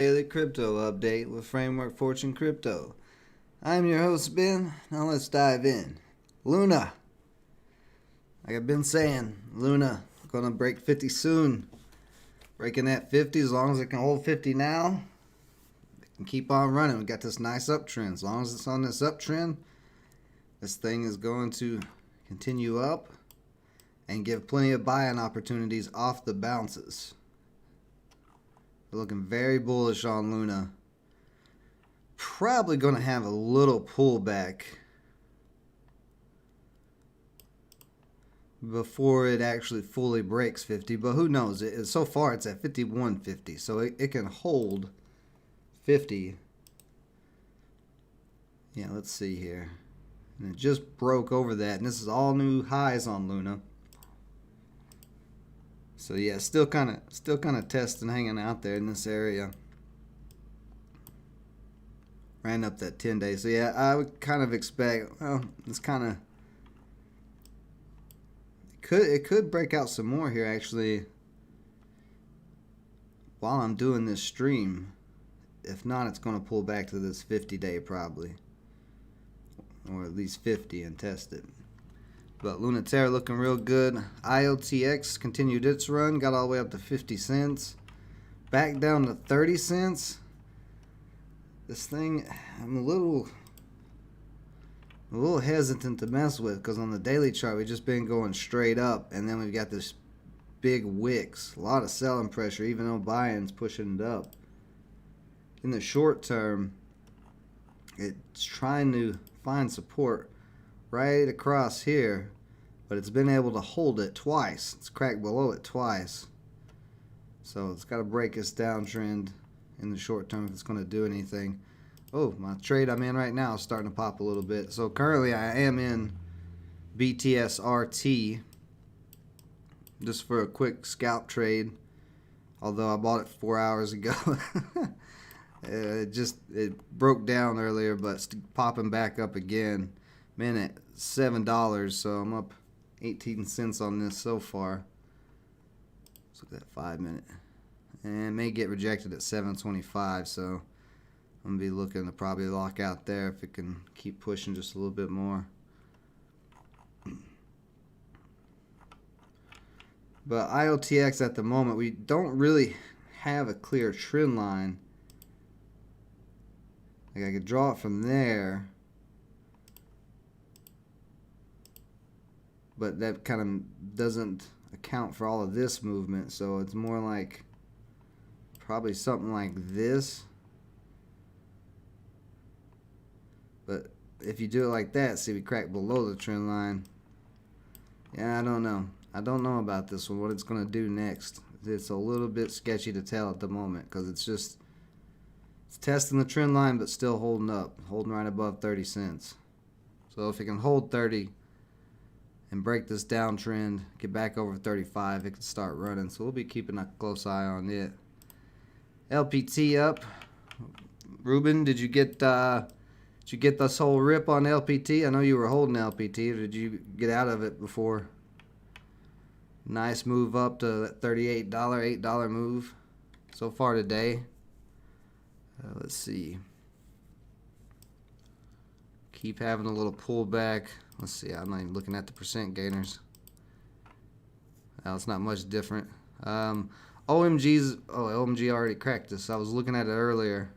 Daily Crypto Update with Framework Fortune Crypto. I'm your host, Ben. Now let's dive in. Luna. Like I've been saying, Luna gonna break 50 soon. Breaking that 50 as long as it can hold 50 now. It can keep on running. We got this nice uptrend. As long as it's on this uptrend, this thing is going to continue up and give plenty of buying opportunities off the bounces. We're looking very bullish on Luna. Probably going to have a little pullback before it actually fully breaks 50, but who knows? So far it's at 51.50, so it can hold 50. Yeah, let's see here. And it just broke over that, and this is all new highs on Luna. So yeah, still kind of testing, hanging out there in this area. Ran up that 10 days. So yeah, I would kind of expect, well, it's kind of, it could break out some more here actually while I'm doing this stream. If not, it's going to pull back to this 50-day probably, or at least 50, and test it. But Luna Terra looking real good. IOTX continued its run, got all the way up to 50 cents. Back down to 30 cents. This thing, I'm a little hesitant to mess with, because on the daily chart we've just been going straight up, and then we've got this big wicks. A lot of selling pressure, even though buying's pushing it up. In the short term, it's trying to find support right across here, but it's been able to hold it twice. It's cracked below it twice, so it's got to break this downtrend in the short term if it's going to do anything. Oh, my trade I'm in right now is starting to pop a little bit. So currently I am in BTSRT just for a quick scalp trade, although I bought it 4 hours ago. It broke down earlier, but it's popping back up again. Man, at $7, so I'm up 18 cents on this so far. Let's look at that 5 minute. And it may get rejected at 7.25, so I'm going to be looking to probably lock out there if it can keep pushing just a little bit more. But IOTX at the moment, we don't really have a clear trend line. Like I could draw it from there, but that kind of doesn't account for all of this movement, so it's more like probably something like this. But if you do it like that, see, we crack below the trend line. Yeah, I don't know. I don't know about this one, what it's going to do next. It's a little bit sketchy to tell at the moment, because it's testing the trend line but still holding up, holding right above 30 cents. So if it can hold 30 and break this downtrend, get back over 35, it can start running. So we'll be keeping a close eye on it. LPT up. Ruben, did you get this whole rip on LPT? I know you were holding LPT. Did you get out of it before? Nice move up to that $38, $8 move so far today. Let's see. Keep having a little pullback. Let's see. I'm not even looking at the percent gainers. Now it's not much different. OMG already cracked this. I was looking at it earlier.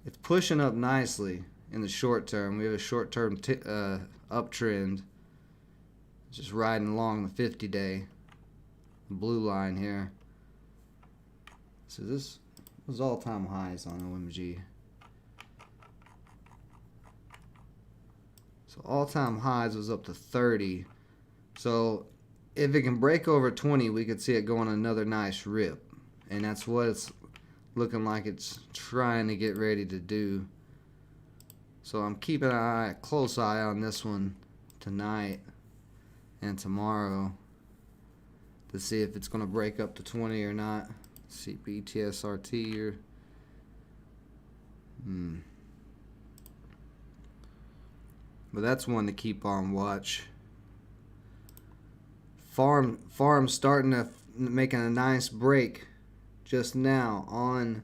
It's pushing up nicely in the short term. We have a short term uptrend. Just riding along the 50-day blue line here. So this was all-time highs on OMG. So all-time highs was up to 30. So if it can break over 20, we could see it going another nice rip. And that's what it's looking like it's trying to get ready to do. So I'm keeping a close eye on this one tonight and tomorrow to see if it's going to break up to 20 or not. See BTSRT or but that's one to keep on watch. Farm starting to making a nice break. just now on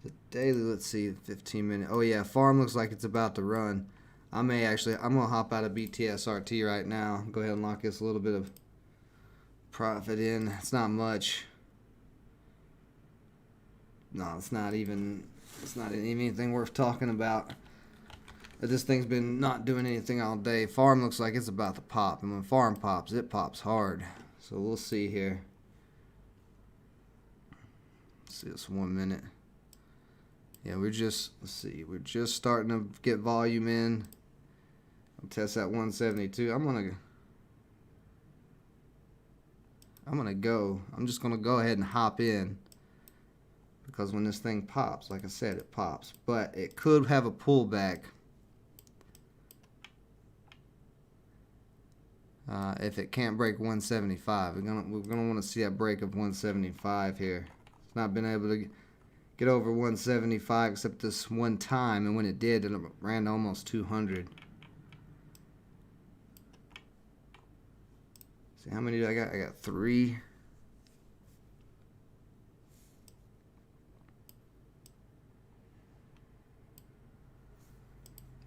the daily. Let's see, 15 minutes. Oh yeah, farm looks like it's about to run. I'm gonna hop out of BTSRT right now. Go ahead and lock this a little bit of profit in. It's not much. No, it's not even anything worth talking about. This thing's been not doing anything all day. Farm looks like it's about to pop, and when farm pops, it pops hard. So we'll see here. Let's see this 1 minute. Yeah, let's see, we're just starting to get volume in. I'll test that 172. I'm just gonna go ahead and hop in, because when this thing pops, like I said, it pops, but it could have a pullback. If it can't break 175, we're gonna want to see a break of 175 here. It's not been able to get over 175 except this one time, and when it did, it ran to almost 200. See how many do I got? I got 3.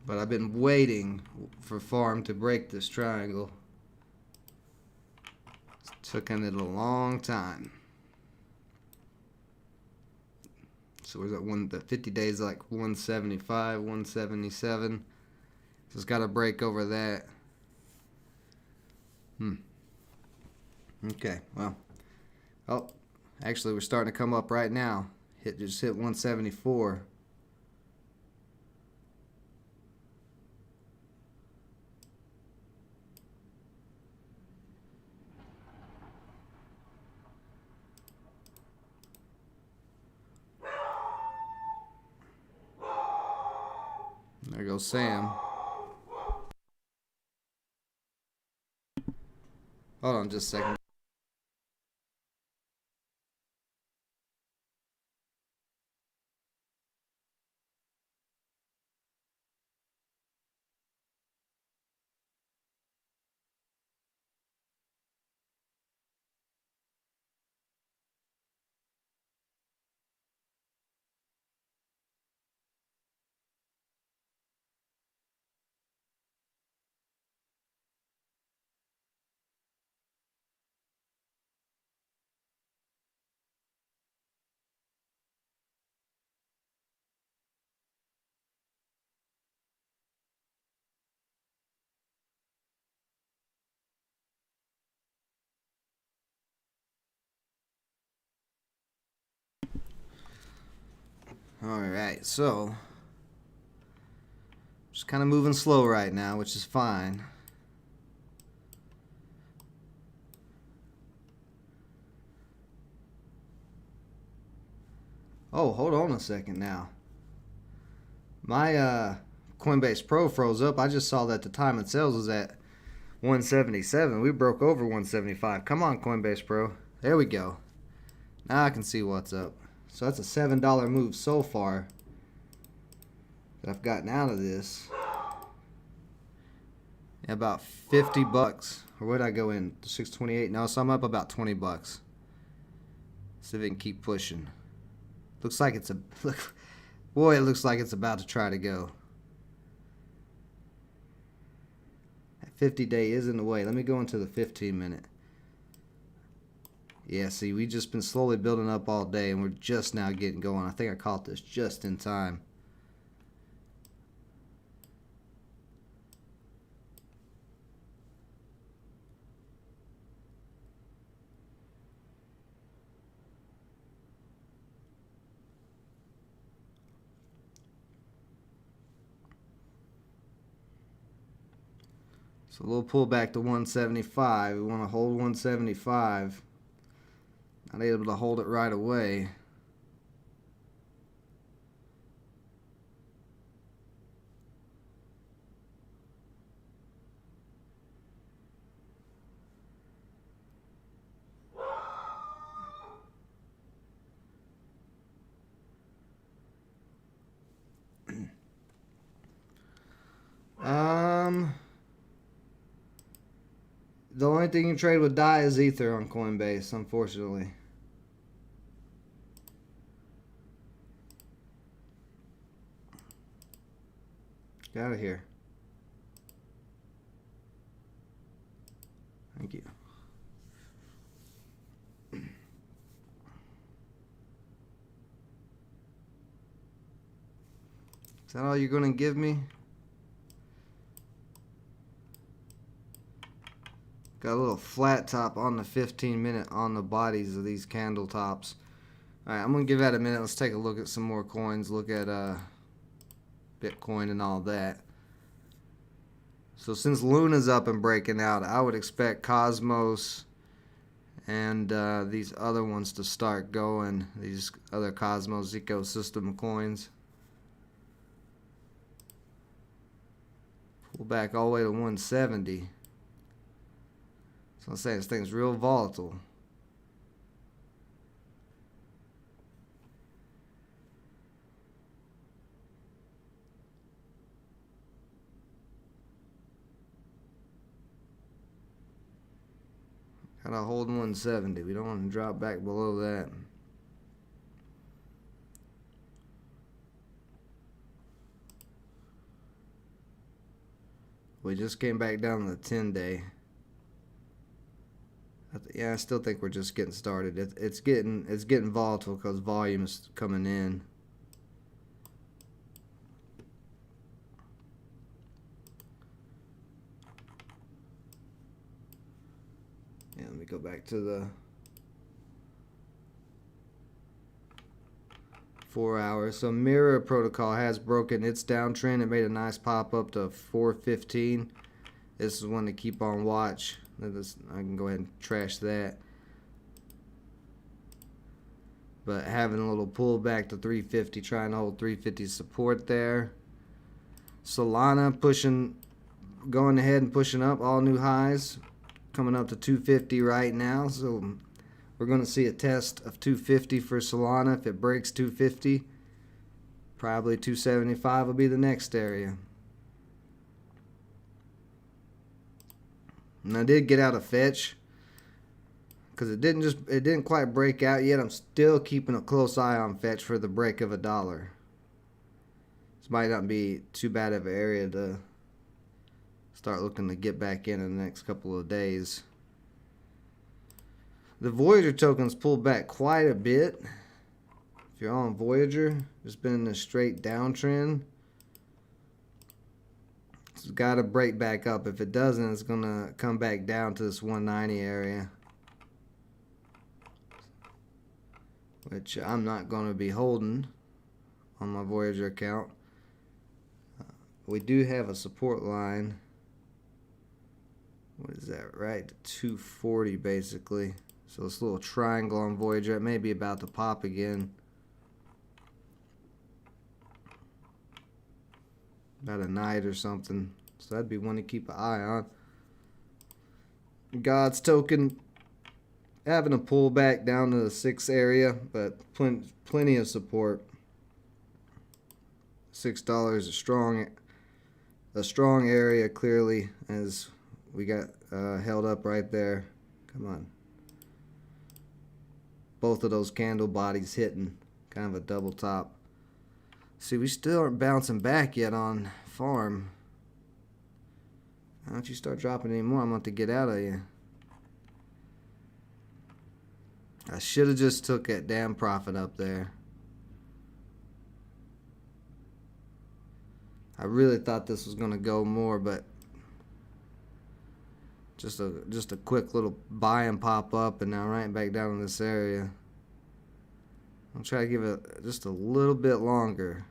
But I've been waiting for farm to break this triangle. It's taken it a long time. So we're at the 50 days like 175, 177. So it's got to break over that. Okay, well. Oh, actually we're starting to come up right now. Just hit 174. There goes Sam. Hold on just a second. Alright, so just kind of moving slow right now, which is fine. Oh, hold on a second now. My Coinbase Pro froze up. I just saw that the time it sells is at 177. We broke over 175. Come on, Coinbase Pro. There we go. Now I can see what's up. So that's a $7 move so far that I've gotten out of this. Yeah, about 50 bucks. Or where did I go in? 628? No, so I'm up about 20 bucks. See if it can keep pushing. Looks like it's boy, it looks like it's about to try to go. That 50-day is in the way. Let me go into the 15-minute. Yeah, see, we've just been slowly building up all day, and we're just now getting going. I think I caught this just in time. So a little pullback to 175. We want to hold 175. Not able to hold it right away. The only only thing you can trade with DAI is Ether on Coinbase, unfortunately. Get out of here. Thank you. Is that all you're going to give me? Got a little flat top on the 15-minute on the bodies of these candle tops. Alright, I'm going to give that a minute. Let's take a look at some more coins. Look at Bitcoin and all that. So since Luna's up and breaking out, I would expect Cosmos and these other ones to start going. These other Cosmos ecosystem coins. Pull back all the way to 170. So I'm saying this thing's real volatile. Gotta hold 170. We don't want to drop back below that. We just came back down to the 10-day. Yeah, I still think we're just getting started. It's getting volatile because volume is coming in. Yeah, let me go back to the 4 hours. So Mirror Protocol has broken its downtrend. It made a nice pop up to 415. This is one to keep on watch. I can go ahead and trash that. But having a little pullback to 350, trying to hold 350 support there. Solana going ahead and pushing up, all new highs, coming up to 250 right now. So we're going to see a test of 250 for Solana. If it breaks 250, probably 275 will be the next area. And I did get out of fetch because it didn't quite break out yet. I'm still keeping a close eye on fetch for the break of $1. This might not be too bad of an area to start looking to get back in the next couple of days. The Voyager tokens pulled back quite a bit. If you're on Voyager, it's been in a straight downtrend. It's got to break back up. If it doesn't, it's going to come back down to this 190 area, which I'm not going to be holding on my Voyager account. We do have a support line. What is that? Right to 240 basically. So this little triangle on Voyager, it may be about to pop again. About a night or something. So that'd be one to keep an eye on. God's token having a pullback down to the 6 area, but plenty of support. $6 is a strong area clearly, as we got held up right there. Come on. Both of those candle bodies hitting kind of a double top. See, we still aren't bouncing back yet on farm. Why don't you start dropping anymore? I'm going to get out of you. I should have just took that damn profit up there. I really thought this was going to go more, but just a quick little buy and pop up, and now right back down in this area. I'll try to give it just a little bit longer.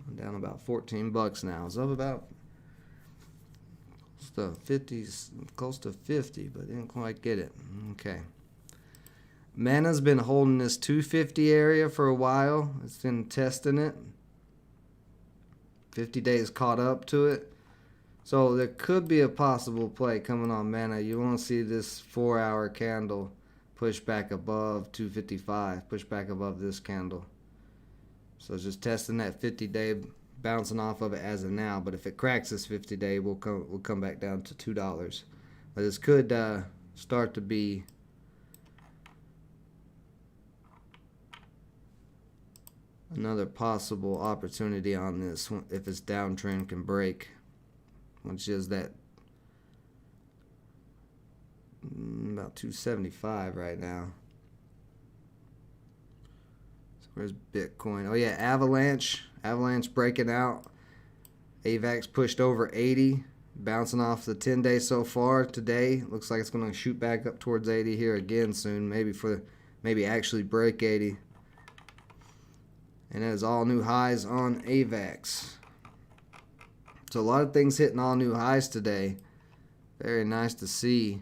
I'm down about 14 bucks now. It's up about close to 50, but didn't quite get it. Okay. Mana's been holding this 250 area for a while. It's been testing it. 50 days caught up to it. So there could be a possible play coming on Mana. You want to see this 4-hour candle push back above 255, push back above this candle. So just testing that 50-day bouncing off of it as of now. But if it cracks this 50-day, we'll come back down to $2. But this could start to be another possible opportunity on this if its downtrend can break, which is that about 275 right now. So where's Bitcoin? Oh yeah, Avalanche breaking out. AVAX pushed over 80, bouncing off the 10-day so far today. Looks like it's going to shoot back up towards 80 here again soon, maybe actually break 80. And that is all new highs on AVAX. So a lot of things hitting all new highs today. Very nice to see.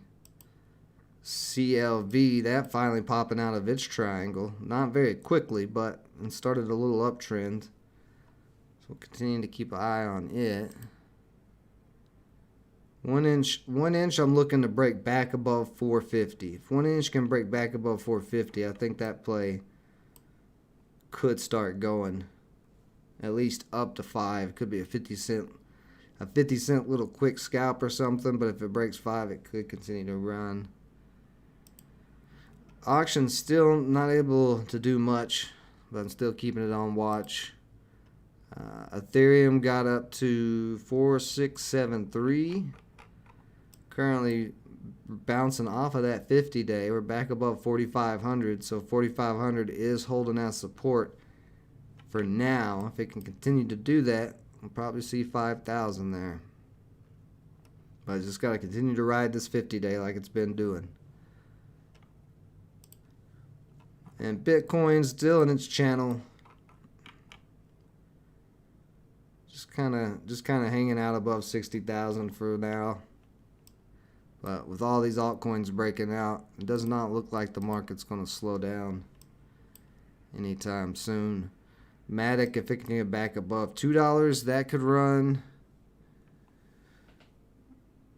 CLV, that finally popping out of its triangle. Not very quickly, but it started a little uptrend. So we'll continue to keep an eye on it. 1 inch I'm looking to break back above 450. If 1 inch can break back above 450, I think that play could start going at least up to 5. Could be a 50 cent little quick scalp or something, but if it breaks 5, it could continue to run. Auction still not able to do much, but I'm still keeping it on watch. Ethereum got up to 4673. Currently bouncing off of that 50-day. We're back above 4,500, so 4,500 is holding as support for now. If it can continue to do that, we'll probably see 5,000 there. But it's just got to continue to ride this 50-day like it's been doing. And Bitcoin's still in its channel. Just kind of hanging out above 60,000 for now. But with all these altcoins breaking out, it does not look like the market's going to slow down anytime soon. Matic, if it can get back above $2, that could run.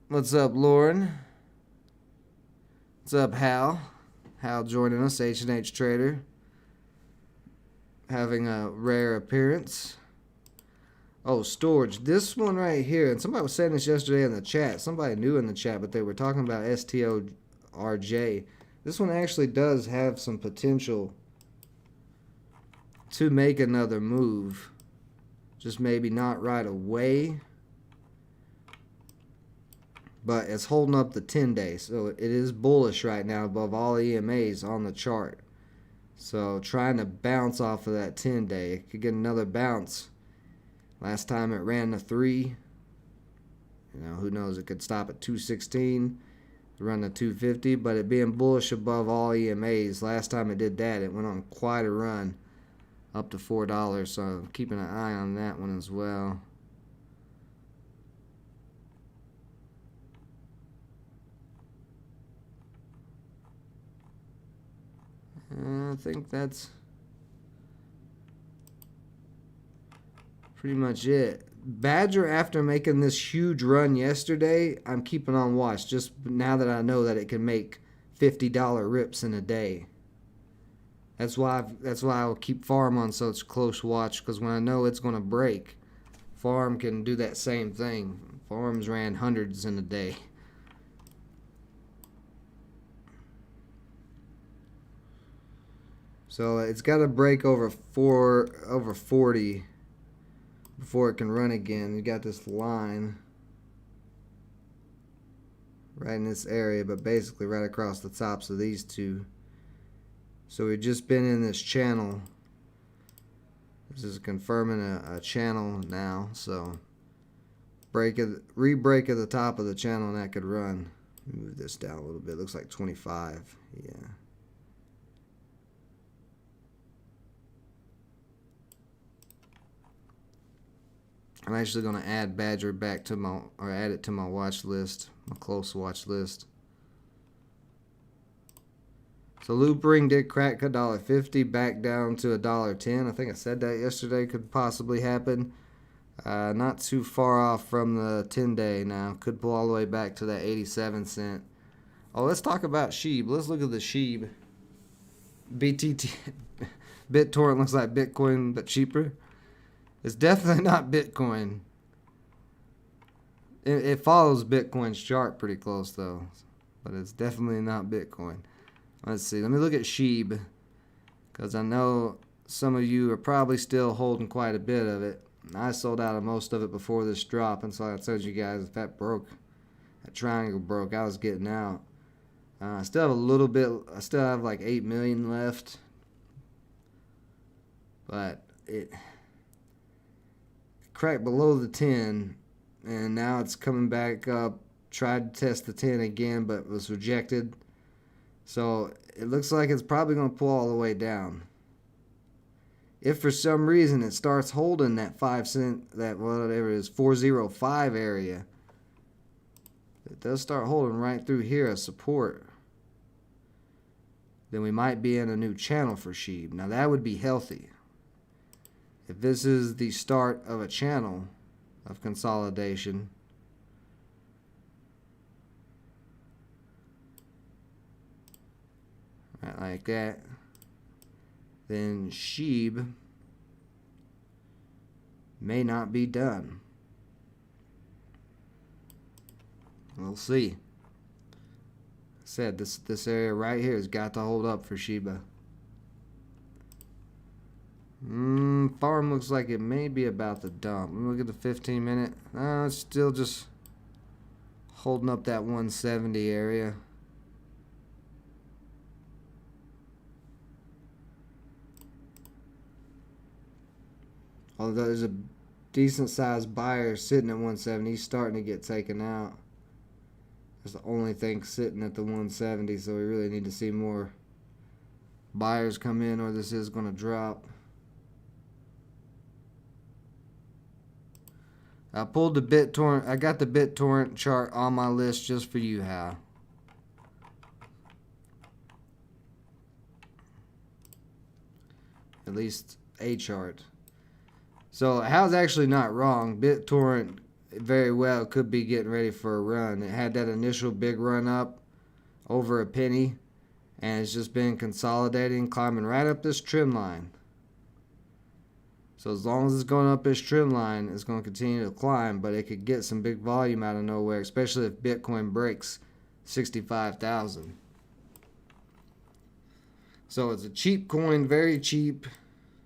What's up, Lauren? What's up, Hal? Hal joining us, H&H Trader. Having a rare appearance. Oh, storage. This one right here, and somebody was saying this yesterday in the chat. Somebody new in the chat, but they were talking about STORJ. This one actually does have some potential to make another move. Just maybe not right away. But it's holding up the 10-day. So it is bullish right now above all EMAs on the chart. So trying to bounce off of that 10-day. It could get another bounce. Last time it ran the 3. Who knows? It could stop at 216, run to 250. But it being bullish above all EMAs. Last time it did that, it went on quite a run up to $4. So I'm keeping an eye on that one as well. I think that's pretty much it. Badger, after making this huge run yesterday, I'm keeping on watch. Just now that I know that it can make $50 rips in a day. That's why I'll keep Farm on such close watch, because when I know it's going to break, Farm can do that same thing. Farms ran hundreds in a day. So it's got to break over 40 before it can run again. You got this line right in this area, but basically right across the tops of these two. So we've just been in this channel. This is confirming a channel now. So re-break at the top of the channel, and that could run. Move this down a little bit. Looks like 25. Yeah. I'm actually going to add Badger back to add it to my watch list, my close watch list. So Loop Ring did crack $1.50 back down to $1.10. I think I said that yesterday could possibly happen. Not too far off from the 10-day now. Could pull all the way back to that 87 cent. Oh, let's talk about SHIB. Let's look at the SHIB. BTT, BitTorrent looks like Bitcoin but cheaper. It's definitely not Bitcoin. It follows Bitcoin's chart pretty close though, but it's definitely not Bitcoin. Let's see. Let me look at SHIB, because I know some of you are probably still holding quite a bit of it. I sold out of most of it before this drop, and so I told you guys if that broke, that triangle broke, I was getting out. I still have a little bit. I still have like 8 million left, but it cracked below the 10, and now it's coming back up. Tried to test the 10 again, but was rejected. So it looks like it's probably going to pull all the way down. If for some reason it starts holding that 5 cent, that whatever it is, 405 area, it does start holding right through here as support, then we might be in a new channel for SHIB. Now that would be healthy. If this is the start of a channel of consolidation, right, like that, then SHIB may not be done. We'll see. I said this area right here has got to hold up for Shiba. Farm looks like it may be about to dump. Let me look at the 15 minute. It's still just holding up that 170 area. Although there's a decent sized buyer sitting at 170, he's starting to get taken out. That's the only thing sitting at the 170, so we really need to see more buyers come in, or this is going to drop. I pulled the BitTorrent. I got the BitTorrent chart on my list just for you, Hal. At least a chart. So Hal's actually not wrong. BitTorrent very well could be getting ready for a run. It had that initial big run up over a penny, and it's just been consolidating, climbing right up this trend line. So as long as it's going up this trend line, it's going to continue to climb, but it could get some big volume out of nowhere, especially if Bitcoin breaks 65,000. So it's a cheap coin, very cheap.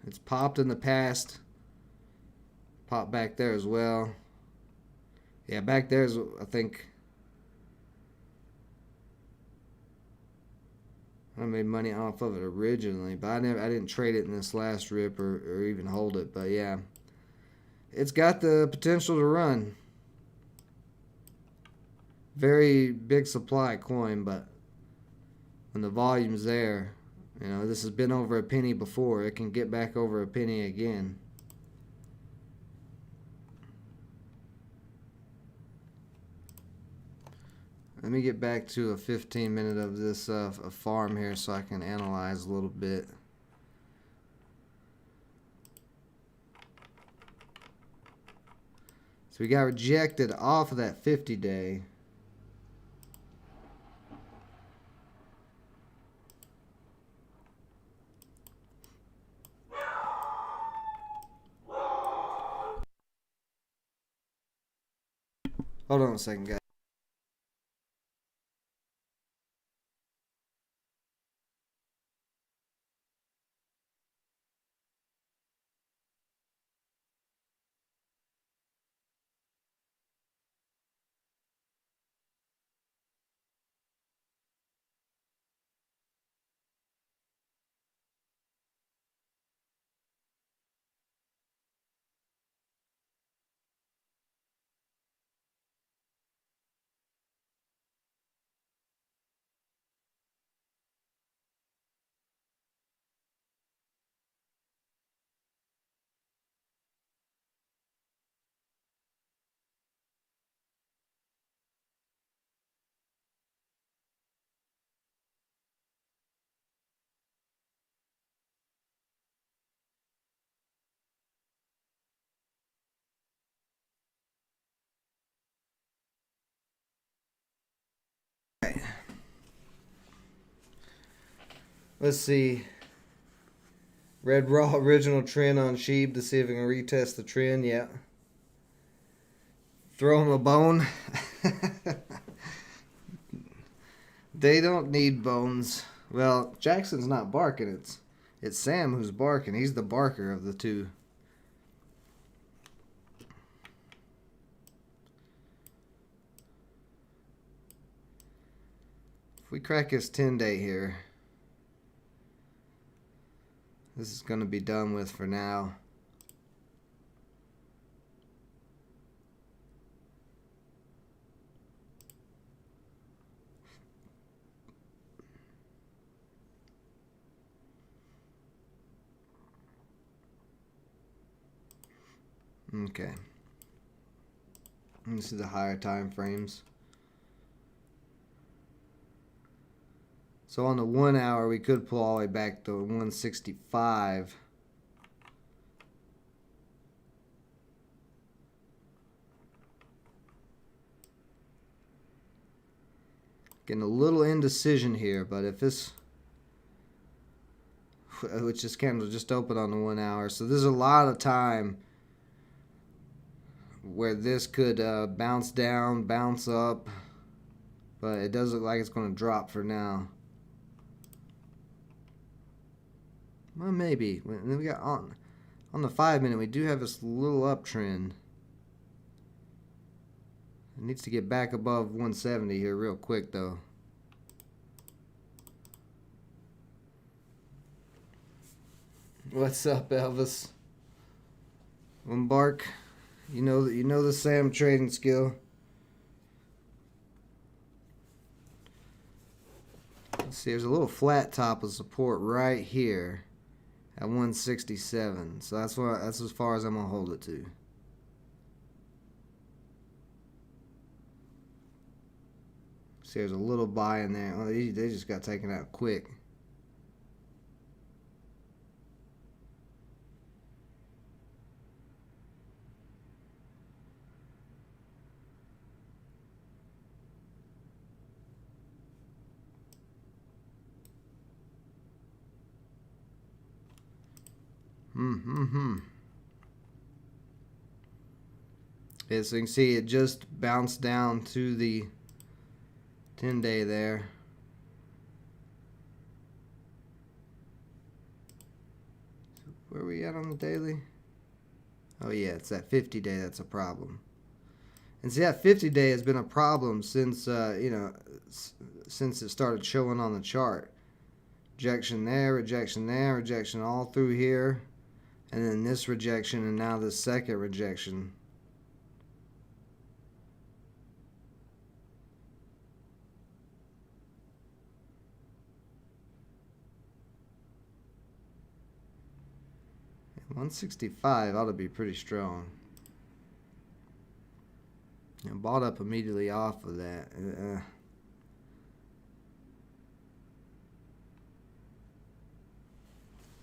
It's popped in the past. Popped back there as well. Yeah, back there's, I think, I made money off of it originally, but I didn't trade it in this last rip or even hold it. But yeah, it's got the potential to run. Very big supply coin, but when the volume's there, you know, this has been over a penny before. It can get back over a penny again. Let me get back to a 15 minute of this farm here so I can analyze a little bit. So we got rejected off of that 50-day. Hold on a second, guys. Let's see. Red raw original trend on Sheeb to see if we can retest the trend. Yeah. Throw him a bone. They don't need bones. Well, Jackson's not barking. It's Sam who's barking. He's the barker of the two. If we crack his 10-day here, this is going to be done with for now. Okay. Let me see the higher time frames. So on the 1 hour, we could pull all the way back to 165. Getting a little indecision here, but if this, which this candle just opened on the 1 hour, so there's a lot of time where this could bounce down, bounce up, but it does look like it's going to drop for now. Well, maybe. And then we got on the 5 minute, we do have this little uptrend. It needs to get back above 170 here real quick, though. What's up, Elvis? Embark. You know the Sam trading skill. Let's see, there's a little flat top of support right here at 167. So that's as far as I'm gonna hold it to. See, there's a little buy in there. Oh, they just got taken out quick. Yeah, so you can see it just bounced down to the 10-day there. Where are we at on the daily? Oh yeah, it's that 50-day that's a problem. And see, that 50-day has been a problem since since it started showing on the chart. Rejection there, rejection all through here, and then this rejection, and now this second rejection. And 165 ought to be pretty strong. And bought up immediately off of that.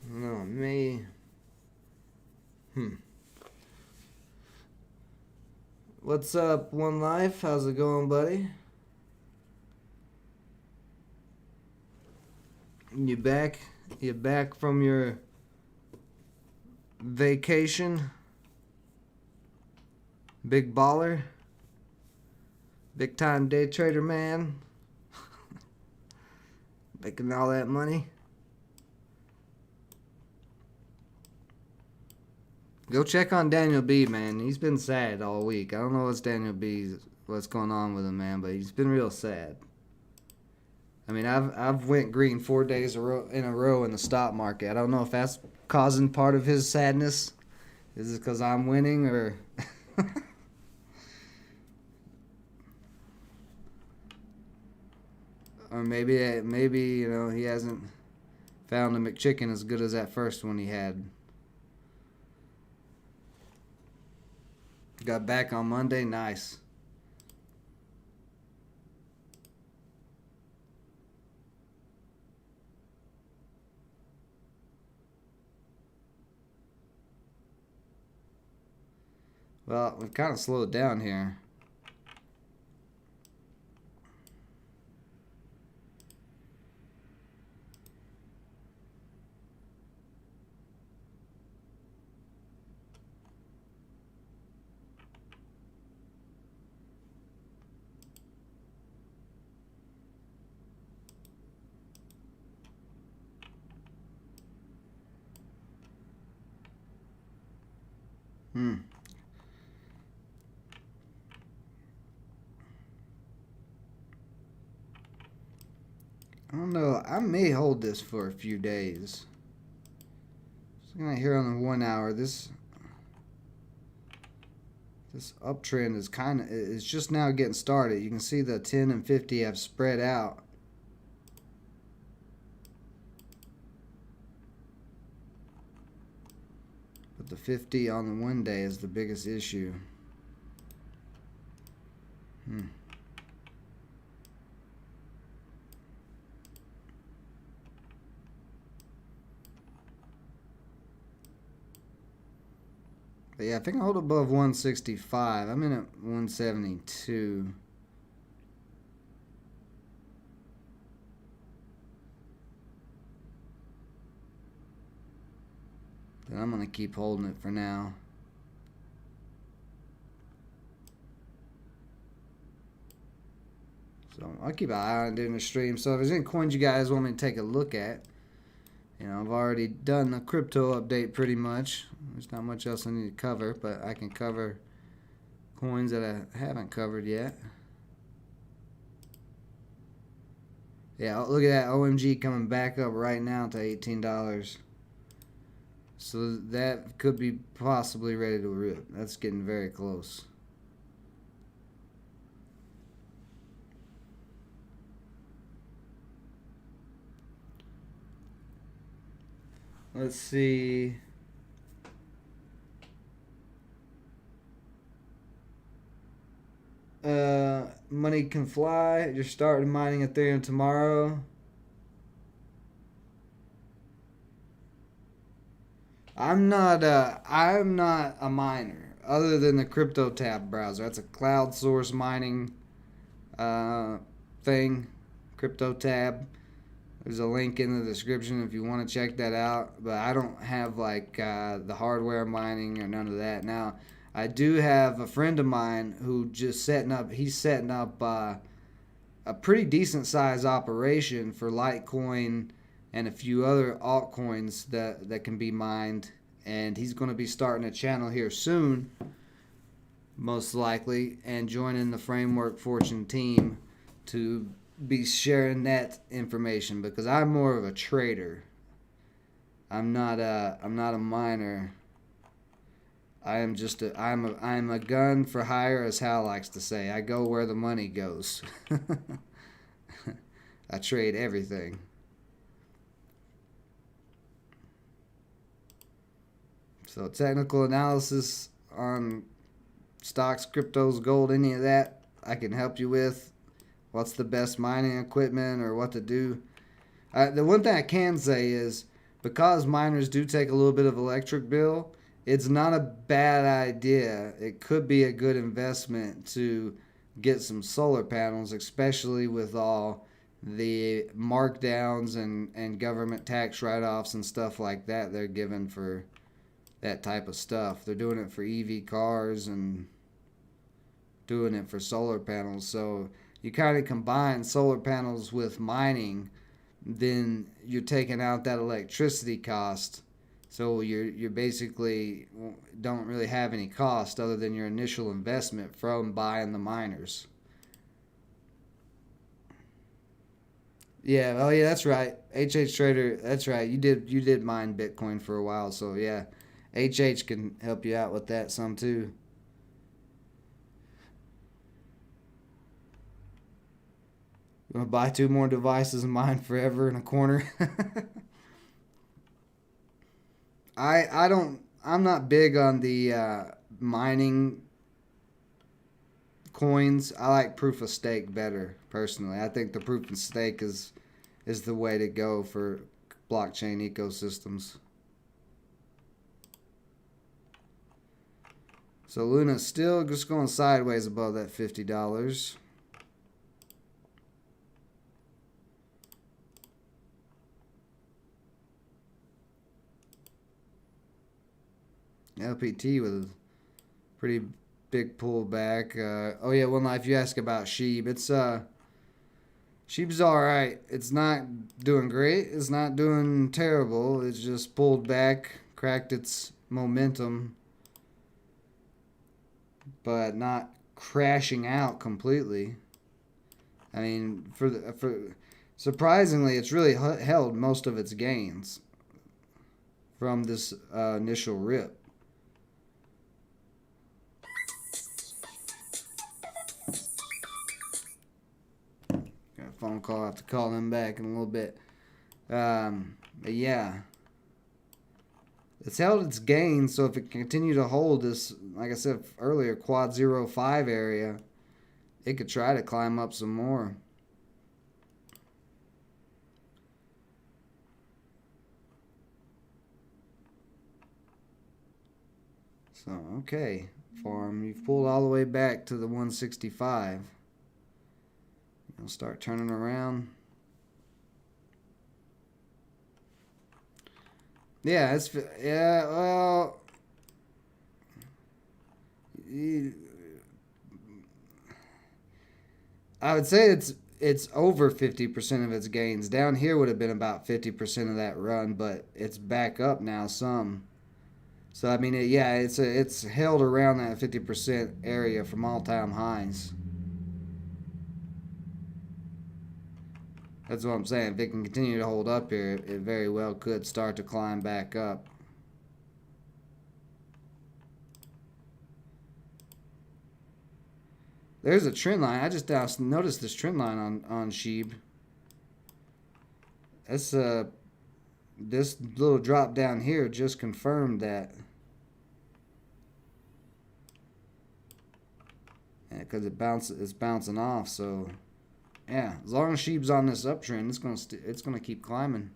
No, me. What's up, One Life? How's it going, buddy? You back? You back from your vacation? Big baller? Big time day trader man? Making all that money? Go check on Daniel B, man. He's been sad all week. I don't know what's going on with him, man, but he's been real sad. I mean, I've went green 4 days in a row in the stock market. I don't know if that's causing part of his sadness. Is it because I'm winning, or or maybe he hasn't found the McChicken as good as that first one he had. Got back on Monday. Nice. Well, we've kind of slowed down here. Hmm. I don't know. I may hold this for a few days. Just looking at here on the 1 hour, this uptrend is just now getting started. You can see the 10 and 50 have spread out. But the 50 on the 1 day is the biggest issue. But yeah, I think I hold above 165. I'm in at 172. Then I'm going to keep holding it for now. So I'll keep an eye on it during the stream. So if there's any coins you guys want me to take a look at, you know, I've already done the crypto update pretty much. There's not much else I need to cover, but I can cover coins that I haven't covered yet. Yeah, look at that. OMG coming back up right now to $18. So that could be possibly ready to rip. That's getting very close. Let's see. Money can fly. You're starting mining Ethereum tomorrow. I'm not a miner other than the crypto tab browser. That's a cloud source mining thing. Crypto tab. There's a link in the description if you want to check that out. But I don't have like the hardware mining or none of that. Now, I do have a friend of mine who just he's setting up a pretty decent size operation for Litecoin and a few other altcoins that can be mined. And he's going to be starting a channel here soon, most likely, and joining the Framework Fortune team to be sharing that information, because I'm more of a trader. I'm not a miner. I'm a gun for hire, as Hal likes to say. I go where the money goes. I trade everything. So technical analysis on stocks, cryptos, gold, any of that I can help you with. What's the best mining equipment or what to do. The one thing I can say is, because miners do take a little bit of electric bill, it's not a bad idea. It could be a good investment to get some solar panels, especially with all the markdowns and government tax write-offs and stuff like that they're given for that type of stuff. They're doing it for EV cars and doing it for solar panels. So you kind of combine solar panels with mining, then you're taking out that electricity cost. So you're basically don't really have any cost other than your initial investment from buying the miners. Yeah, oh yeah, that's right. HH Trader, that's right. You did mine Bitcoin for a while, so yeah. HH can help you out with that some too. You want to buy 2 more devices and mine forever in a corner? I'm not big on the mining coins. I like proof of stake better, personally. I think the proof of stake is the way to go for blockchain ecosystems. So Luna's still just going sideways above that $50. LPT with a pretty big pullback. Oh yeah, one life. You ask about Sheeb. It's Sheeb's all right. It's not doing great. It's not doing terrible. It's just pulled back, cracked its momentum, but not crashing out completely. I mean, for surprisingly, it's really held most of its gains from this initial rip. Got a phone call. I have to call them back in a little bit. But yeah, it's held its gains. So if it continue to hold this, like I said earlier, quad 05 area, it could try to climb up some more. So, okay, farm, you've pulled all the way back to the 165. You'll start turning around. Yeah, well, I would say it's over 50% of its gains. Down here would have been about 50% of that run, but it's back up now some. So I mean, it's held around that 50% area from all-time highs. That's what I'm saying. If it can continue to hold up here, it very well could start to climb back up. There's a trend line. I just noticed this trend line on Sheeb. That's this little drop down here just confirmed that. Yeah, because it's bouncing off. So yeah, as long as Sheeb's on this uptrend, it's gonna keep climbing.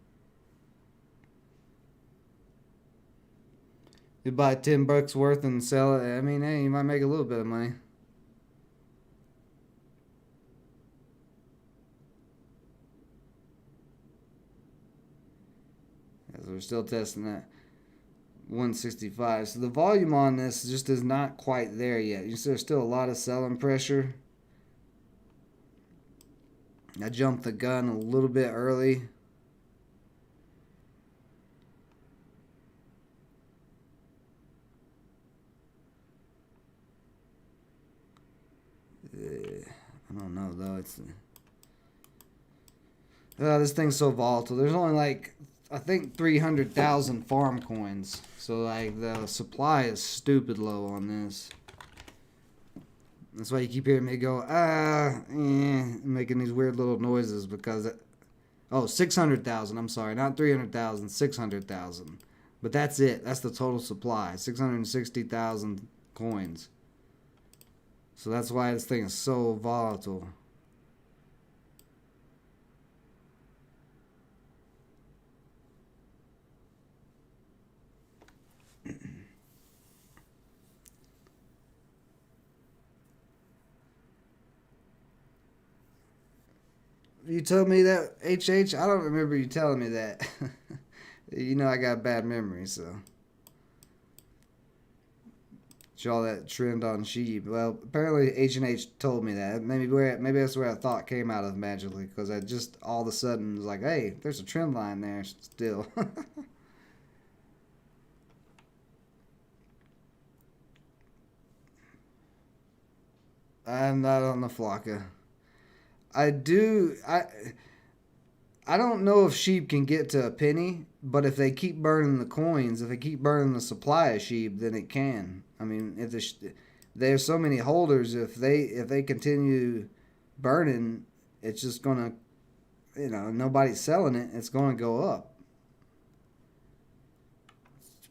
You buy $10 worth and sell it. I mean, hey, you might make a little bit of money. So we're still testing that 165. So the volume on this just is not quite there yet. You see, there's still a lot of selling pressure. I jumped the gun a little bit early. I don't know though. This thing's so volatile. There's only like, I think, 300,000 farm coins. So like the supply is stupid low on this. That's why you keep hearing me go, making these weird little noises because, 600,000, I'm sorry, not 300,000, 600,000. But that's it. That's the total supply, 660,000 coins. So that's why this thing is so volatile. You told me that, HH? I don't remember you telling me that. You know I got bad memory, so. Saw that trend on Sheeb. Well, apparently H&H told me that. Maybe that's where I thought came out of magically, because I just all of a sudden was like, hey, there's a trend line there still. I'm not on the Flocka. I don't know if Sheep can get to a penny, but if they keep burning the coins, if they keep burning the supply of Sheep, then it can. I mean, if there's so many holders, if they continue burning, it's just gonna, nobody's selling it. It's gonna go up.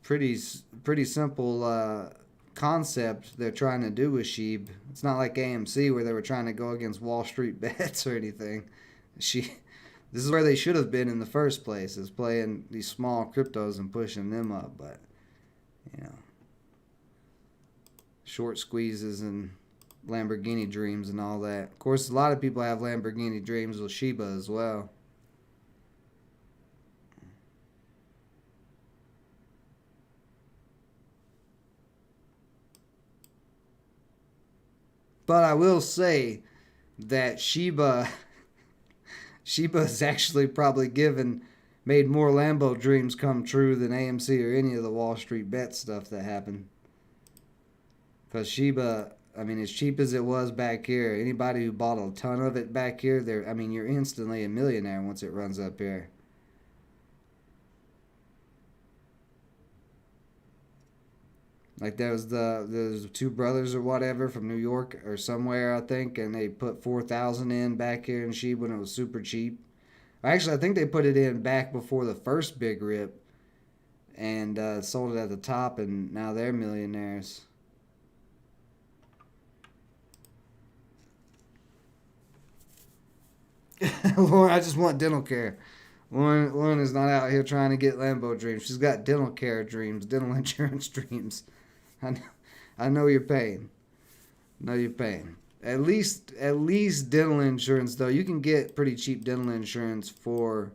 It's pretty simple concept they're trying to do with Sheep. It's not like AMC where they were trying to go against Wall Street bets or anything. This is where they should have been in the first place, is playing these small cryptos and pushing them up. But, short squeezes and Lamborghini dreams and all that. Of course, a lot of people have Lamborghini dreams with Shiba as well. But I will say that Shiba has actually probably made more Lambo dreams come true than AMC or any of the Wall Street bet stuff that happened. Because Shiba, I mean, as cheap as it was back here, anybody who bought a ton of it back here, I mean, you're instantly a millionaire once it runs up here. Like there's two brothers or whatever from New York or somewhere, I think, and they put 4,000 in back here in SHIB when it was super cheap. Actually, I think they put it in back before the first big rip and sold it at the top, and now they're millionaires. Lauren, I just want dental care. Lauren is not out here trying to get Lambo dreams. She's got dental care dreams, dental insurance dreams. I know your pain. I know your pain. At least dental insurance though. You can get pretty cheap dental insurance for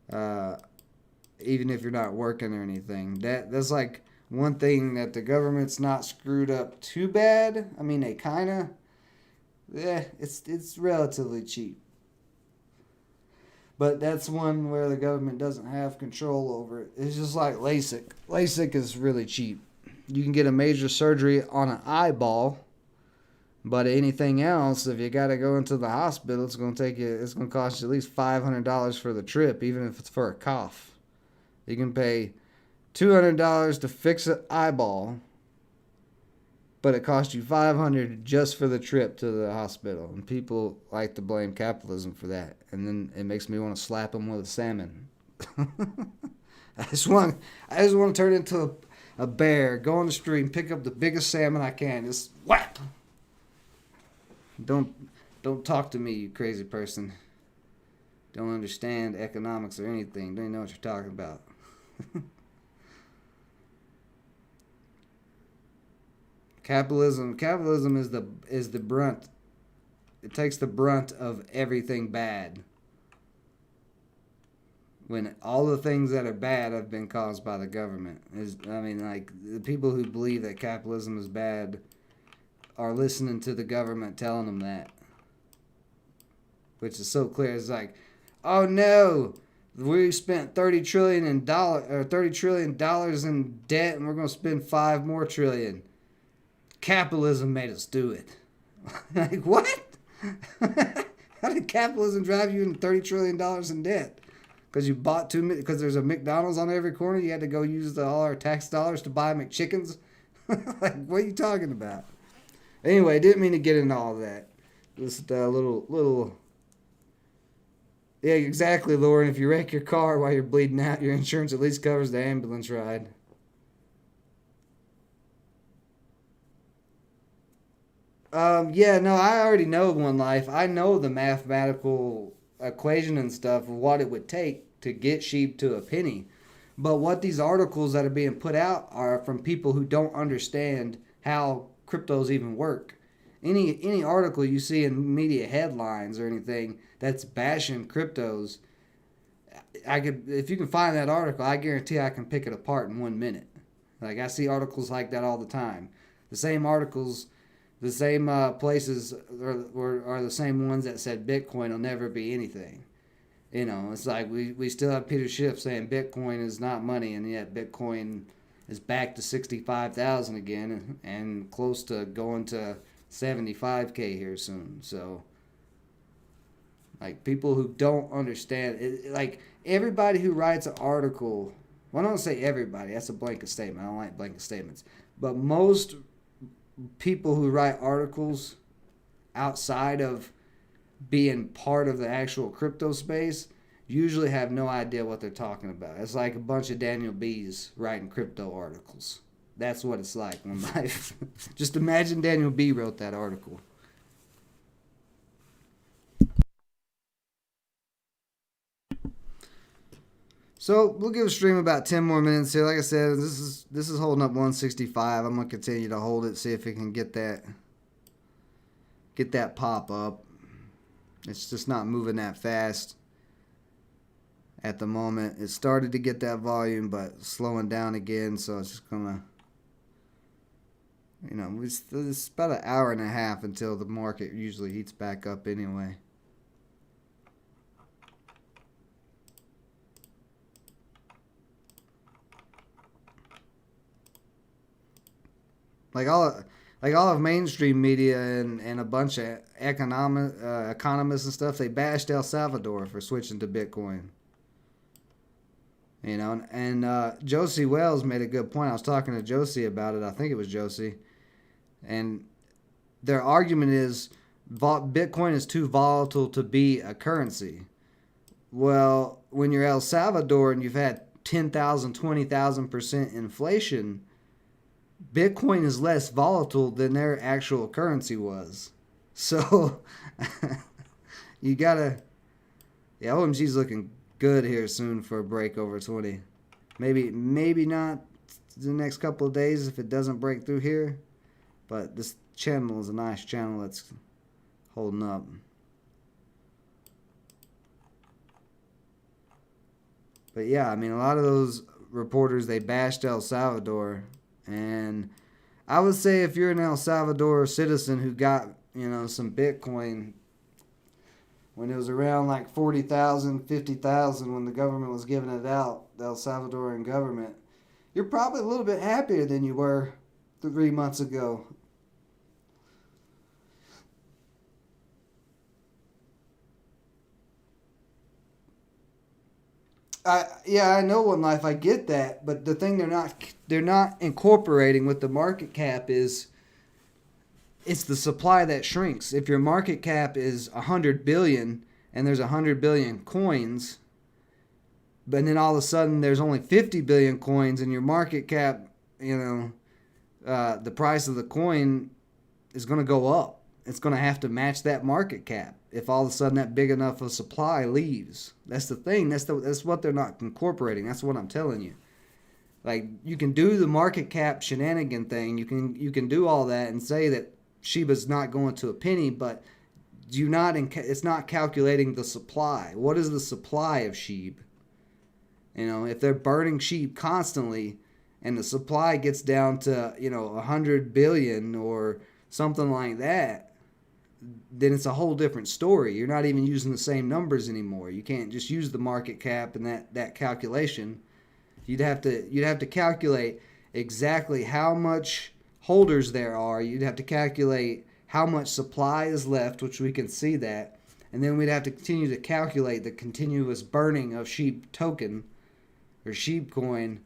even if you're not working or anything. That's like one thing that the government's not screwed up too bad. I mean, they kinda. Yeah, it's relatively cheap. But that's one where the government doesn't have control over it. It's just like LASIK. LASIK is really cheap. You can get a major surgery on an eyeball, but anything else, if you got to go into the hospital, it's going to cost you at least $500 for the trip, even if it's for a cough. You can pay $200 to fix an eyeball, but it costs you $500 just for the trip to the hospital. And people like to blame capitalism for that. And then it makes me want to slap them with a salmon. I just want to turn into a bear, go on the street and pick up the biggest salmon I can. Just whap! Don't talk to me, you crazy person. Don't understand economics or anything. Don't even know what you're talking about. Capitalism is the brunt. It takes the brunt of everything bad. When all the things that are bad have been caused by the government. Like the people who believe that capitalism is bad are listening to the government telling them that. Which is so clear. It's like, oh no, we spent $30 trillion in debt, and we're going to spend $5 more trillion. Capitalism made us do it. Like, what? How did capitalism drive you into $30 trillion in debt? Because you bought because there's a McDonald's on every corner, you had to go use all our tax dollars to buy McChickens? Like, what are you talking about? Anyway, didn't mean to get into all of that. Just a little... Yeah, exactly, Lauren. If you wreck your car while you're bleeding out, your insurance at least covers the ambulance ride. Yeah, no, I already know One Life. I know the mathematical equation and stuff of what it would take to get sheep to a penny. But what these articles that are being put out are from people who don't understand how cryptos even work. Any article you see in media headlines or anything that's bashing cryptos, if you can find that article, I guarantee I can pick it apart in 1 minute. Like, I see articles like that all the time. The same articles, the same places are the same ones that said Bitcoin will never be anything. You know, it's like we still have Peter Schiff saying Bitcoin is not money, and yet Bitcoin is back to 65,000 again and close to going to 75K here soon. So, like, people who don't understand it, like everybody who writes an article, well, I don't say everybody, that's a blanket statement. I don't like blanket statements. But most people who write articles outside of being part of the actual crypto space usually have no idea what they're talking about. It's like a bunch of Daniel B's writing crypto articles. That's what it's like in life. Just imagine Daniel B wrote that article. So we'll give a stream about 10 more minutes here. Like I said, this is holding up 165. I'm gonna continue to hold it, see if it can get that pop up. It's just not moving that fast at the moment. It started to get that volume, but slowing down again. So it's just gonna, it's about an hour and a half until the market usually heats back up anyway. like all of mainstream media and a bunch of economists and stuff, they bashed El Salvador for switching to Bitcoin. You know, and Josie Wells made a good point. I was talking to Josie about it. I think it was Josie. And their argument is Bitcoin is too volatile to be a currency. Well, when you're El Salvador and you've had 10,000, 20,000% inflation, Bitcoin is less volatile than their actual currency was. So, you gotta... Yeah, OMG's looking good here soon for a break over 20. Maybe not the next couple of days if it doesn't break through here. But this channel is a nice channel that's holding up. But yeah, I mean, a lot of those reporters, they bashed El Salvador. And I would say if you're an El Salvador citizen who got, you know, some Bitcoin when it was around like 40,000, 50,000 when the government was giving it out, the El Salvadoran government, you're probably a little bit happier than you were 3 months ago. I know One Life, I get that, but the thing they're not incorporating with the market cap is it's the supply that shrinks. If your market cap is 100 billion and there's 100 billion coins, but then all of a sudden there's only 50 billion coins and your market cap, you know, the price of the coin is going to go up. It's going to have to match that market cap if all of a sudden that big enough of supply leaves. That's the thing. That's what they're not incorporating. That's what I'm telling you. Like, you can do the market cap shenanigan thing. You can do all that and say that Shiba's not going to a penny, but it's not calculating the supply. What is the supply of SHIB? You know, if they're burning SHIB constantly and the supply gets down to, you know, 100 billion or something like that, then it's a whole different story. You're not even using the same numbers anymore. You can't just use the market cap and that calculation. You'd have to calculate exactly how much holders there are. You'd have to calculate how much supply is left, which we can see that. And then we'd have to continue to calculate the continuous burning of SHIB token or SHIB coin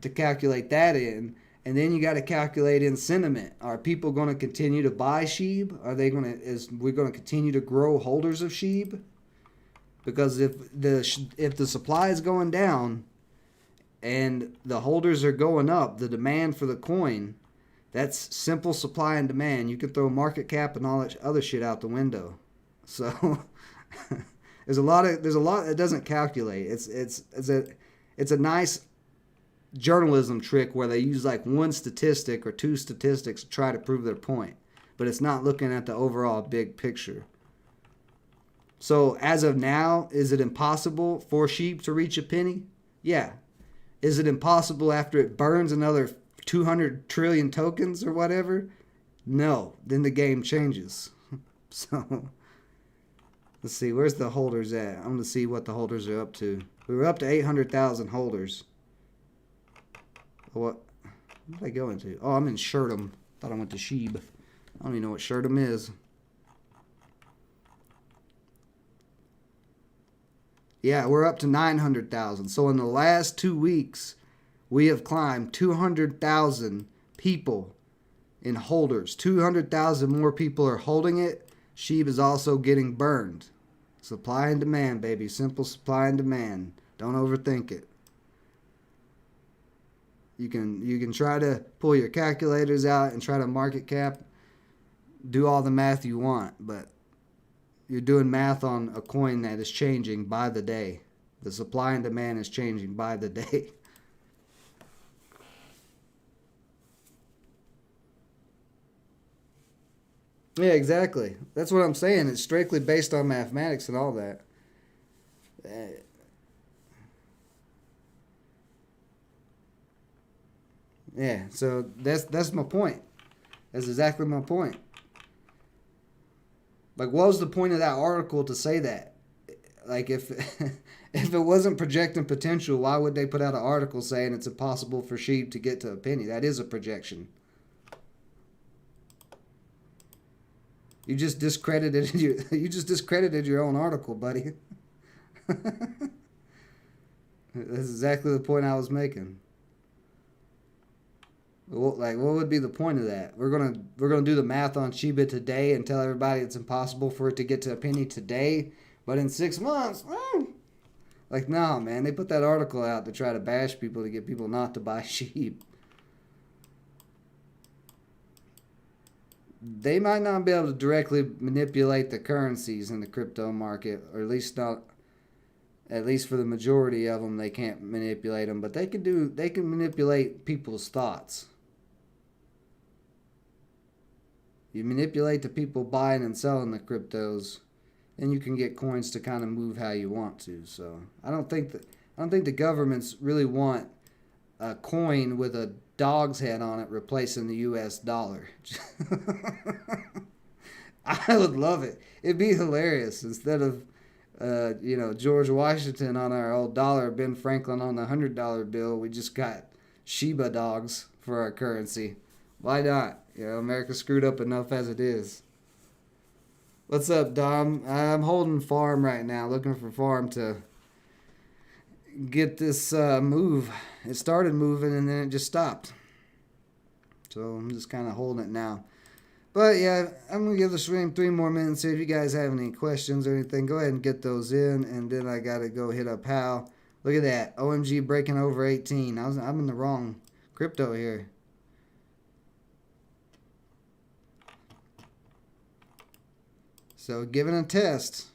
to calculate that in. And then you got to calculate in sentiment. Are people going to continue to buy SHIB? Is we going to continue to grow holders of SHIB? Because if the supply is going down and the holders are going up, the demand for the coin, that's simple supply and demand. You can throw market cap and all that other shit out the window. So there's a lot that doesn't calculate. It's a nice journalism trick where they use like one statistic or two statistics to try to prove their point, but it's not looking at the overall big picture. So as of now, is it impossible for SHIB to reach a penny? Yeah. Is it impossible after it burns another 200 trillion tokens or whatever? No. Then the game changes. So let's see, where's the holders at? I'm going to see what the holders are up to. We were up to 800,000 holders. What did I go into? Oh, I'm in Sherdom. Thought I went to SHIB. I don't even know what Sherdom is. Yeah, we're up to 900,000. So in the last 2 weeks, we have climbed 200,000 people in holders. 200,000 more people are holding it. SHIB is also getting burned. Supply and demand, baby. Simple supply and demand. Don't overthink it. You can try to pull your calculators out and try to market cap, do all the math you want, but you're doing math on a coin that is changing by the day. The supply and demand is changing by the day. Yeah, exactly. That's what I'm saying. It's strictly based on mathematics and all that. Yeah, so that's my point. That's exactly my point. Like, what was the point of that article to say that? Like, if if it wasn't projecting potential, why would they put out an article saying it's impossible for SHIB to get to a penny? That is a projection. You just discredited your own article, buddy. That's exactly the point I was making. Like, what would be the point of that? We're gonna do the math on Shiba today and tell everybody it's impossible for it to get to a penny today, but in 6 months, like, no, man. They put that article out to try to bash people to get people not to buy sheep. They might not be able to directly manipulate the currencies in the crypto market, or at least not. At least for the majority of them, they can't manipulate them, but they can manipulate people's thoughts. You manipulate the people buying and selling the cryptos, and you can get coins to kind of move how you want to. So I don't think the governments really want a coin with a dog's head on it replacing the U.S. dollar. I would love it. It'd be hilarious. Instead of George Washington on our old dollar, Ben Franklin on the $100 bill, we just got Shiba dogs for our currency. Why not? America screwed up enough as it is. What's up, Dom? I'm holding farm right now, looking for farm to get this move. It started moving and then it just stopped. So I'm just kind of holding it now. But yeah, I'm going to give the stream 3 more minutes here. If you guys have any questions or anything, go ahead and get those in. And then I got to go hit up Hal. Look at that. OMG breaking over 18. I'm in the wrong crypto here. So given a test,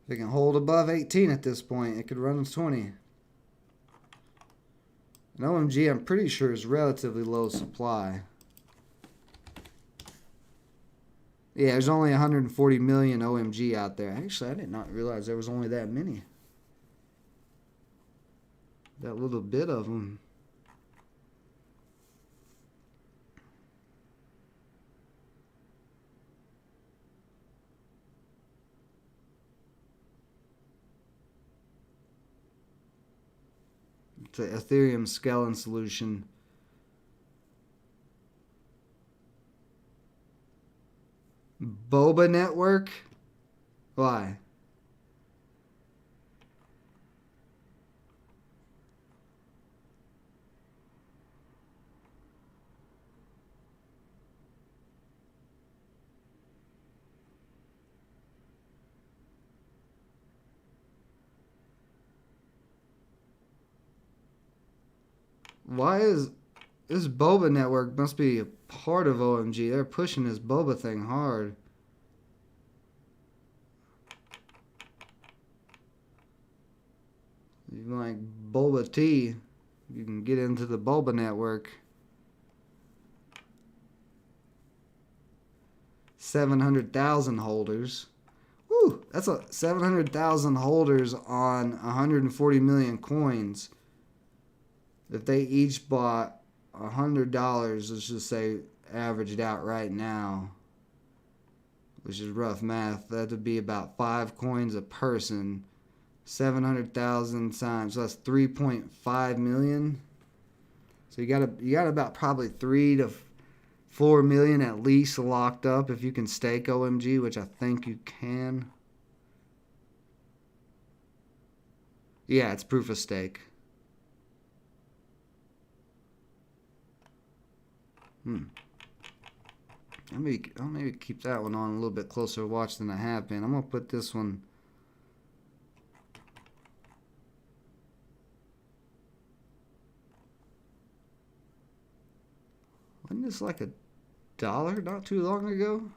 if it can hold above 18 at this point, it could run to 20. And OMG, I'm pretty sure is relatively low supply. Yeah, there's only 140 million OMG out there. Actually, I did not realize there was only that many. That little bit of them. It's an Ethereum scaling solution. Boba Network? Why? Why is this Boba Network must be a part of OMG? They're pushing this Boba thing hard. If you like Boba tea, you can get into the Boba Network. 700,000 holders. Woo! That's 700,000 holders on 140 million coins. If they each bought $100, let's just say averaged out right now, which is rough math, that would be about 5 coins a person. 700,000 times, so that's 3.5 million. So you got about probably 3 to 4 million at least locked up if you can stake OMG, which I think you can. Yeah, it's proof of stake. I'll maybe keep that one on a little bit closer watch than I have been. I'm gonna put this one. Wasn't this like $1 not too long ago?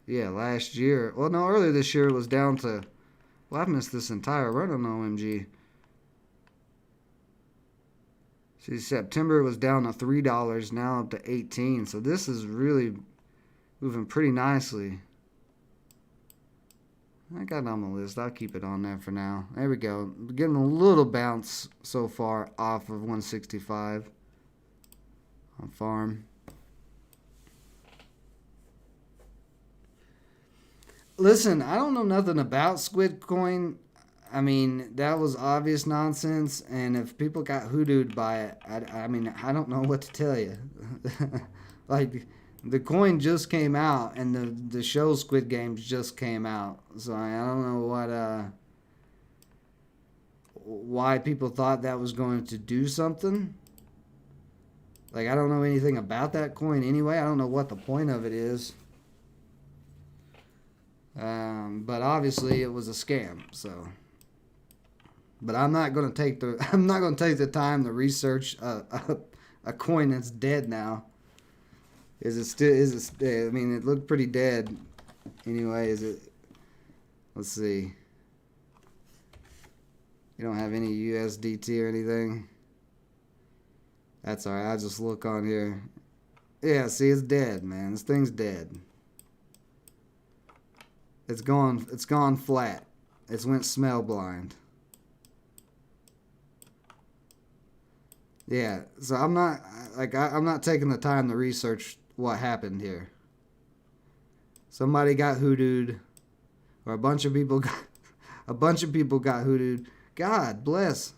Yeah, last year. Well, no, earlier this year it was down to... Well, I've missed this entire run on OMG. See, September was down to $3, now up to 18. So this is really moving pretty nicely. I got it on my list. I'll keep it on there for now. There we go. Getting a little bounce so far off of 165 on farm. Listen, I don't know nothing about Squid Coin. I mean, that was obvious nonsense, and if people got hoodooed by it, I mean, I don't know what to tell you. Like, the coin just came out, and the show Squid Games just came out, so I don't know why people thought that was going to do something. Like, I don't know anything about that coin anyway. I don't know what the point of it is. But obviously it was a scam, so. But I'm not going to take the time to research a coin that's dead now. I mean, it looked pretty dead. Anyway, let's see. You don't have any USDT or anything? That's alright, I'll just look on here. Yeah, see, it's dead, man. This thing's dead. It's gone flat. It's went smell blind. Yeah, so I'm not taking the time to research what happened here. Somebody got hoodooed, or a bunch of people got hoodooed. God bless.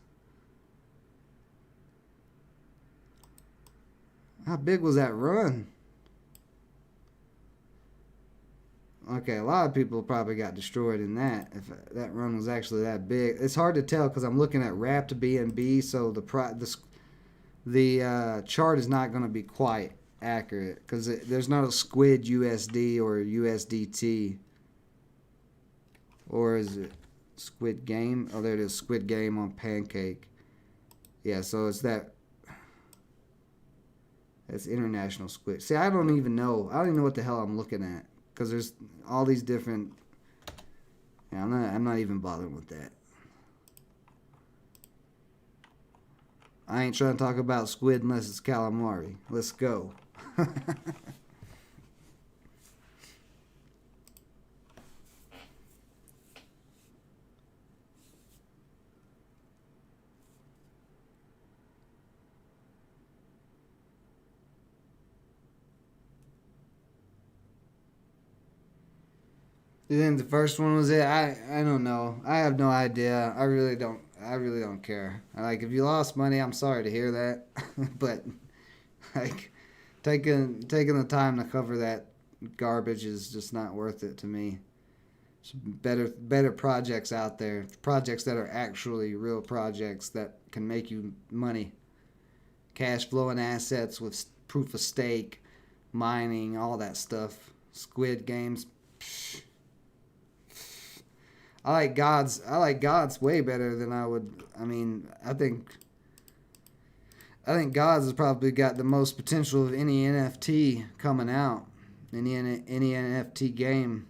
How big was that run? Okay, a lot of people probably got destroyed in that. If that run was actually that big, it's hard to tell because I'm looking at wrapped BNB, so the chart is not going to be quite accurate because there's not a Squid USD or USDT, or is it Squid Game? Oh, there it is, Squid Game on Pancake. Yeah, so it's that. It's international squid. See, I don't even know. I don't even know what the hell I'm looking at because there's all these different. Yeah, I'm not even bothering with that. I ain't trying to talk about squid unless it's calamari. Let's go. You think the first one was it? I don't know. I have no idea. I really don't care. Like, if you lost money, I'm sorry to hear that. But like taking the time to cover that garbage is just not worth it to me. There's better projects out there. Projects that are actually real projects that can make you money. Cash flowing assets with proof of stake, mining, all that stuff. Squid Games. Psh. I like God's way better than I would. I mean, I think God's has probably got the most potential of any NFT coming out. Any NFT game.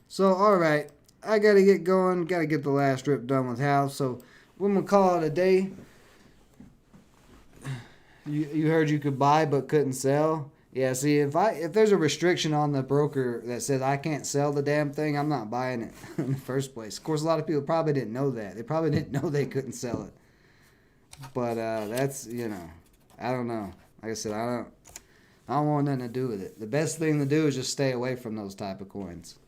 So, alright. I gotta get going. Gotta get the last strip done with Hal. So, we're gonna call it a day. You heard you could buy but couldn't sell? Yeah, see, if there's a restriction on the broker that says I can't sell the damn thing, I'm not buying it in the first place. Of course, a lot of people probably didn't know that. They probably didn't know they couldn't sell it. But that's, I don't know. Like I said, I don't want nothing to do with it. The best thing to do is just stay away from those type of coins.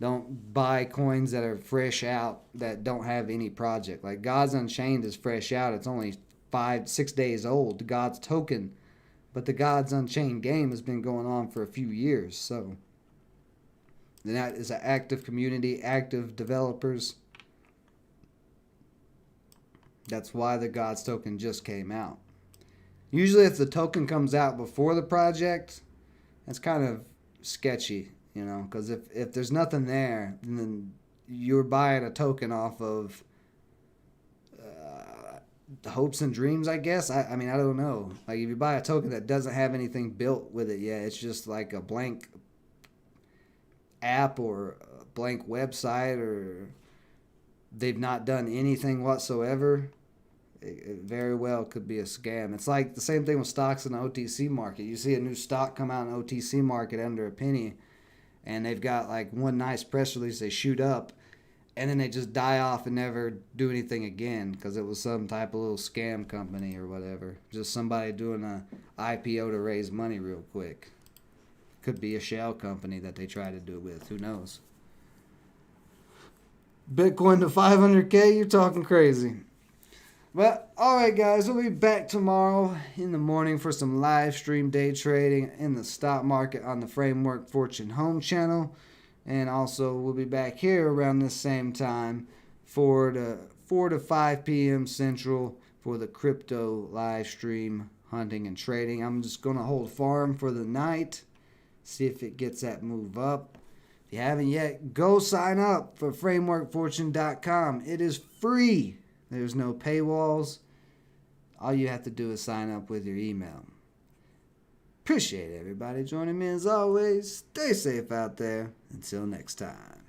Don't buy coins that are fresh out that don't have any project. Like God's Unchained is fresh out. It's only 5-6 days old, the God's token, but the God's Unchained game has been going on for a few years. So that is an active community, active developers. That's why the God's token just came out. Usually if the token comes out before the project, that's kind of sketchy, because if there's nothing there, then you're buying a token off of hopes and dreams, I guess. I mean, I don't know. Like, if you buy a token that doesn't have anything built with it yet, it's just like a blank app or a blank website, or they've not done anything whatsoever, it very well could be a scam. It's like the same thing with stocks in the OTC market. You see a new stock come out in the OTC market under a penny, and they've got like one nice press release, they shoot up, and then they just die off and never do anything again because it was some type of little scam company or whatever. Just somebody doing a IPO to raise money real quick. Could be a shell company that they try to do it with. Who knows? Bitcoin to 500K, you're talking crazy. But, alright guys, we'll be back tomorrow in the morning for some live stream day trading in the stock market on the Framework Fortune home channel. And also, we'll be back here around this same time, 4 to 5 p.m. Central, for the crypto live stream hunting and trading. I'm just going to hold farm for the night, see if it gets that move up. If you haven't yet, go sign up for frameworkfortune.com. It is free. There's no paywalls. All you have to do is sign up with your email. Appreciate everybody joining me as always. Stay safe out there. Until next time.